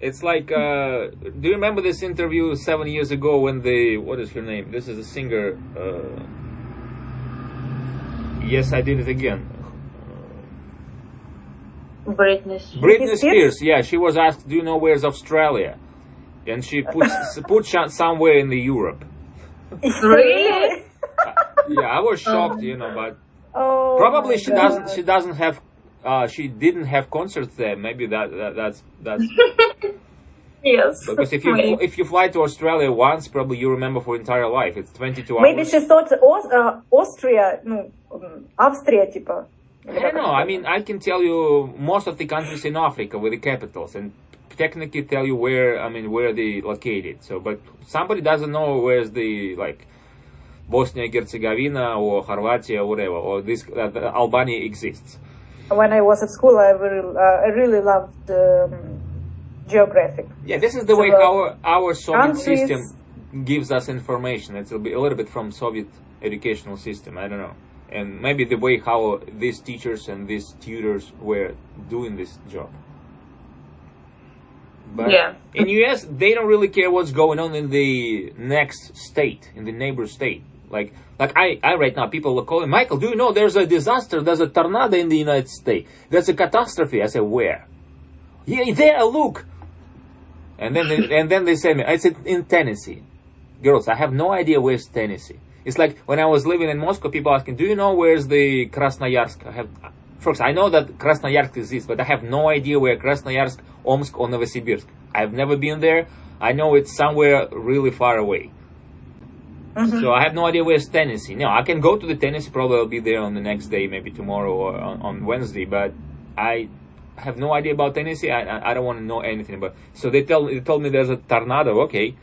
It's like, do you remember this interview 7 years ago when what is her name? This is a singer. Yes, I did it again. Britney Spears. Yeah, she was asked, "Do you know where's Australia?" And she put somewhere in the Europe. Really? Yeah, I was shocked, but probably she doesn't have. She didn't have concerts there. Maybe that's. Yes. Because if you fly to Australia once, probably you remember for entire life. It's 22 hours. Maybe she thought Austria, Австрия, типа. I don't know. I mean, I can tell you most of the countries in Africa with the capitals, and technically tell you where they located. So, but somebody doesn't know where's the Bosnia Herzegovina or Horvatia or whatever, or this Albania exists. When I was at school, I really loved geographic. Yeah, this is the way our Soviet system gives us information. It's a little bit from Soviet educational system. I don't know. And maybe the way how these teachers and these tutors were doing this job. But in US, they don't really care what's going on in the next state, in the neighbor state. Like I right now, people are calling, Michael, do you know there's a disaster, there's a tornado in the United States. There's a catastrophe. I say, where? Yeah, there, look. And then they say me, I said, in Tennessee. Girls, I have no idea where's Tennessee. It's like when I was living in Moscow, people asking, do you know where's the Krasnoyarsk? First, I know that Krasnoyarsk exists, but I have no idea where Krasnoyarsk, Omsk, or Novosibirsk. I've never been there. I know it's somewhere really far away. So I have no idea where's Tennessee. No, I can go to the Tennessee, probably I'll be there on the next day, maybe tomorrow or on Wednesday, but I have no idea about Tennessee. I don't want to know anything about. So they told me there's a tornado, okay.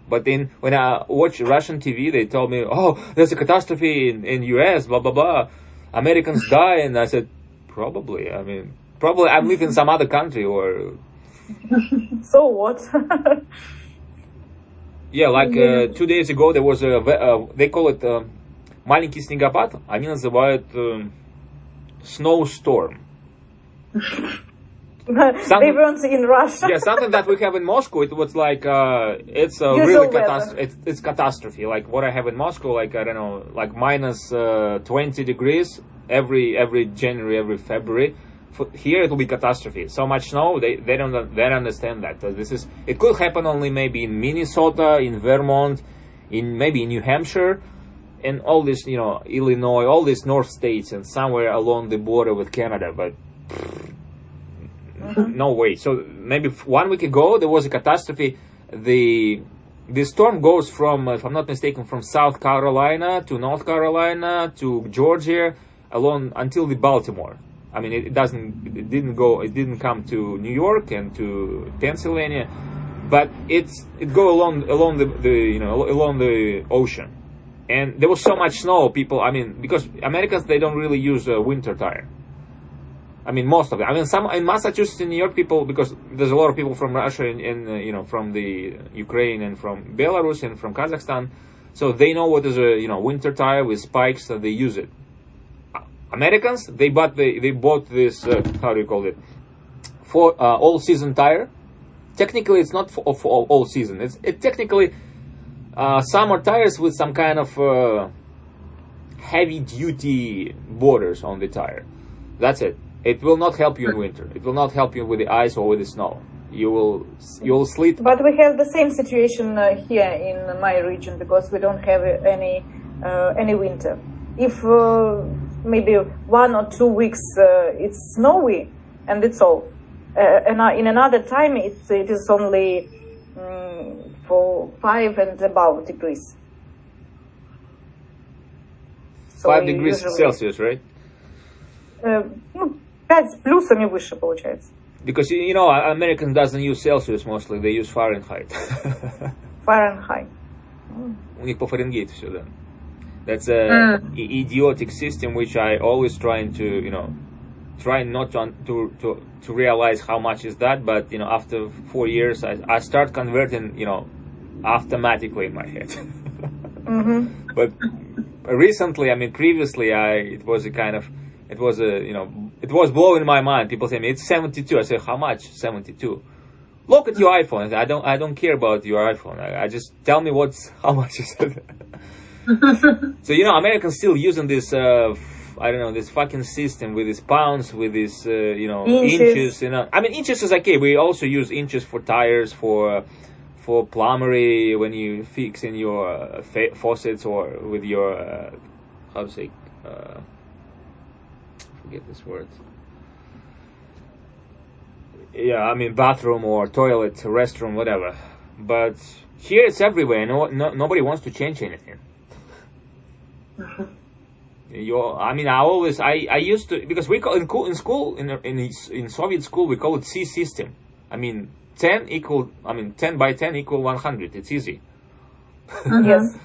But then when I watch Russian TV, they told me, oh, there's a catastrophe in US, blah, blah, blah. Americans die. And I said, probably. I mean, probably I live in some other country or... So what? Yeah, like 2 days ago, there was they call it маленький снегопад. Они называют snowstorm. They weren't in Russia. Yeah, something that we have in Moscow. It was like it's a really catastrophe. It's catastrophe. Like what I have in Moscow, like I don't know, like minus 20 degrees every January, every February. Here it will be catastrophe. So much snow. They don't understand that. It could happen only maybe in Minnesota, in Vermont, maybe in New Hampshire, and all this Illinois, all these north states, and somewhere along the border with Canada, but. No way. So maybe 1 week ago there was a catastrophe. The storm goes from, if I'm not mistaken, from South Carolina to North Carolina to Georgia, along until the Baltimore. I mean, it didn't come to New York and to Pennsylvania, but it go along the ocean. And there was so much snow, people. I mean, because Americans, they don't really use a winter tire. I mean, most of them. I mean, some in Massachusetts and New York, people, because there's a lot of people from Russia and from the Ukraine and from Belarus and from Kazakhstan, so they know what is a winter tire with spikes, so they use it. Americans, they bought this how do you call it, for all season tire. Technically, it's not for all season. It's technically summer tires with some kind of heavy duty borders on the tire. That's it. It will not help you in winter. It will not help you with the ice or with the snow. You will sleet. But we have the same situation here in my region, because we don't have any winter. If maybe 1 or 2 weeks it's snowy, and it's all. And in another time it is only for 5 and above degrees. So 5 degrees Celsius, right? 5 с плюсами выше получается. Because Americans doesn't use Celsius mostly, they use Fahrenheit. Fahrenheit. У них по Фаренгейту все, да. That's a idiotic system which I always trying to try not to realize how much is that, but after 4 years I start converting automatically in my head. But recently, I mean previously, it was blowing my mind. People say me it's 72. I say, how much? 72. Look at your iPhone. I don't care about your iPhone. I just tell me how much is it. So Americans still using this I don't know, this fucking system with these pounds, with this inches. I mean, inches is okay. We also use inches for tires, for plumbery, when you fix in your faucets, or with your how to say forget this word. Yeah, I mean bathroom or toilet, restroom, whatever. But here it's everywhere. Nobody wants to change anything. I used to, because we call in school, in Soviet school, we call it C system. I mean 10 by 10 equal 100. It's easy. Yes.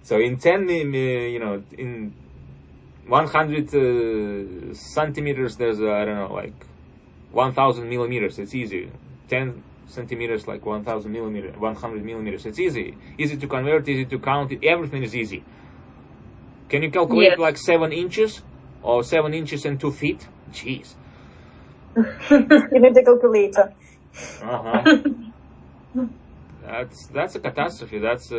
So in 10, in 100 centimeters, there's I don't know, like 1,000 millimeters. It's easy. 10 centimeters, like 1,000 millimeters, 100 millimeters. It's easy to convert, easy to count. Everything is easy. Can you calculate like 7 inches or 7 inches and 2 feet? Jeez. You need a calculator. That's a catastrophe. That's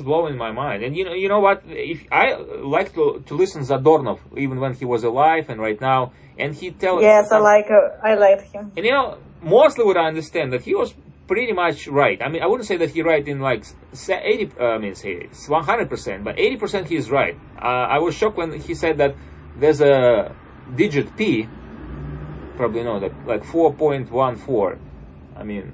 blowing my mind. And you know what? If I like to listen Zadornov, even when he was alive and right now, and he tells. Yes, I like him. And mostly what I understand, that he was pretty much right. I mean, I wouldn't say that he right in like 80. I mean, say 100%, but 80% he is right. I was shocked when he said that there's a digit p. Probably know that, like 4.14. I mean,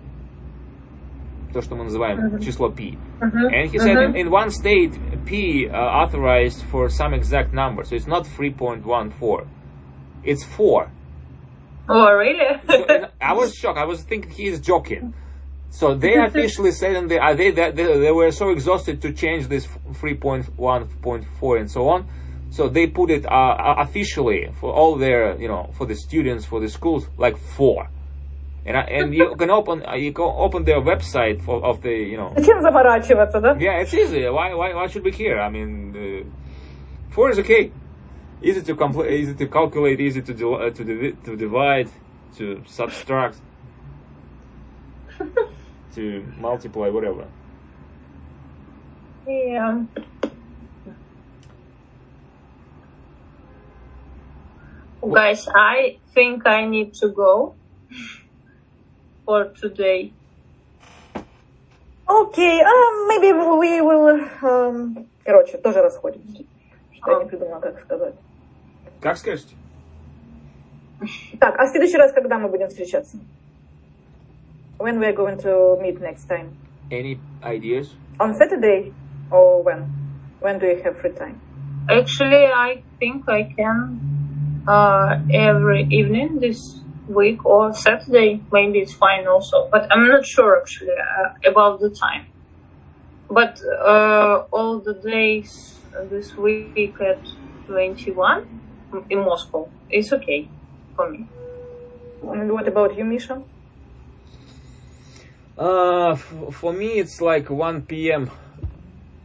то, что мы называем число p. And he said in one state, p authorized for some exact number. So it's not 3.14. It's 4. Oh, really? So, I was shocked. I was thinking he is joking. So they officially said, and they were so exhausted to change this 3.1.4 and so on. So they put it officially for all their, for the students, for the schools, like 4. And you can open their website of the, Зачем заморачиваться, да? Yeah, it's easy. Why should we care? I mean, 4 is okay. Easy to calculate, easy to divide, to subtract, to multiply, whatever. Yeah. Guys, I think I need to go for today. Okay, maybe we will... Короче, тоже расходимся. Что я не придумала, как сказать. Как скажете? Так, а в следующий раз когда мы будем встречаться? When we are going to meet next time? Any ideas? On Saturday or when? When do you have free time? Actually, I think I can every evening this week, or Saturday. Maybe it's fine also, but I'm not sure actually about the time. But all the days this week at 21 in Moscow, it's okay for me. And what about you, Misha? For me, it's like 1 p.m.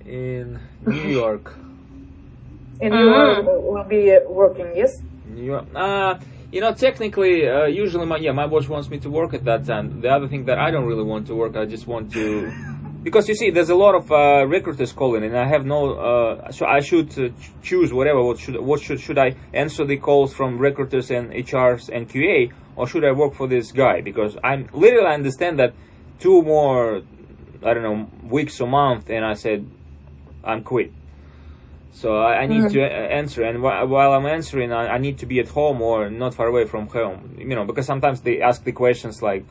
in New York. And you will be working, yes? New York. Technically, usually my boss wants me to work at that time. The other thing that I don't really want to work, I just want to, because you see, there's a lot of recruiters calling, and I have no. So I should choose whatever. What should I answer the calls from recruiters and HRs and QA, or should I work for this guy? Because I understand that 2 more, I don't know, weeks or month, and I said I'm quit. So I need to answer, and while I'm answering, I need to be at home or not far away from home. Because sometimes they ask the questions like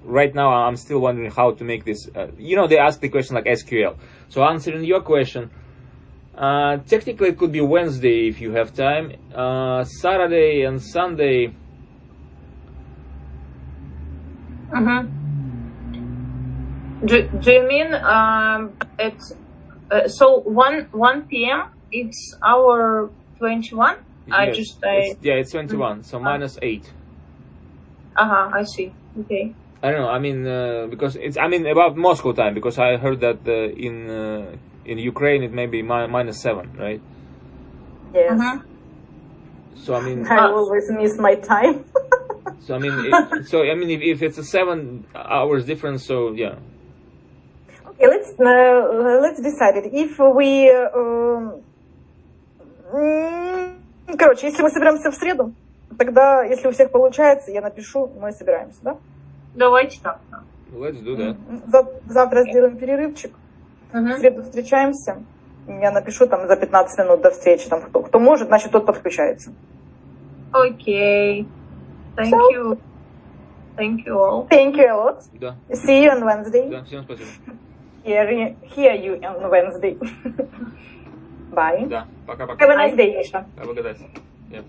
right now I'm still wondering how to make this. They ask the question like SQL. So answering your question, technically it could be Wednesday if you have time. Saturday and Sunday. Do you mean it's so 1 p.m. it's our 21? Yes, it's 21. So -8. I see. Okay. I don't know. I mean, because it's about Moscow time, because I heard that in Ukraine it may be -7, right? Yes. So I mean, I always miss my time. So I mean, if it's a 7 hours difference, so yeah. Okay, let's decide it. If we, короче, если мы собираемся в среду, тогда, если у всех получается, я напишу, мы собираемся, да? Давайте так. Let's do that. Завтра сделаем перерывчик. В среду встречаемся. Я напишу там за 15 минут до встречи. Там, кто может, значит, тот подключается. Окей. Thank you. Thank you all. Thank you a lot. Да. See you on Wednesday. Да, всем спасибо. Hear you on Wednesday. Bye. Да, пока-пока. Have a nice day, Misha. Have a good day. Yeah.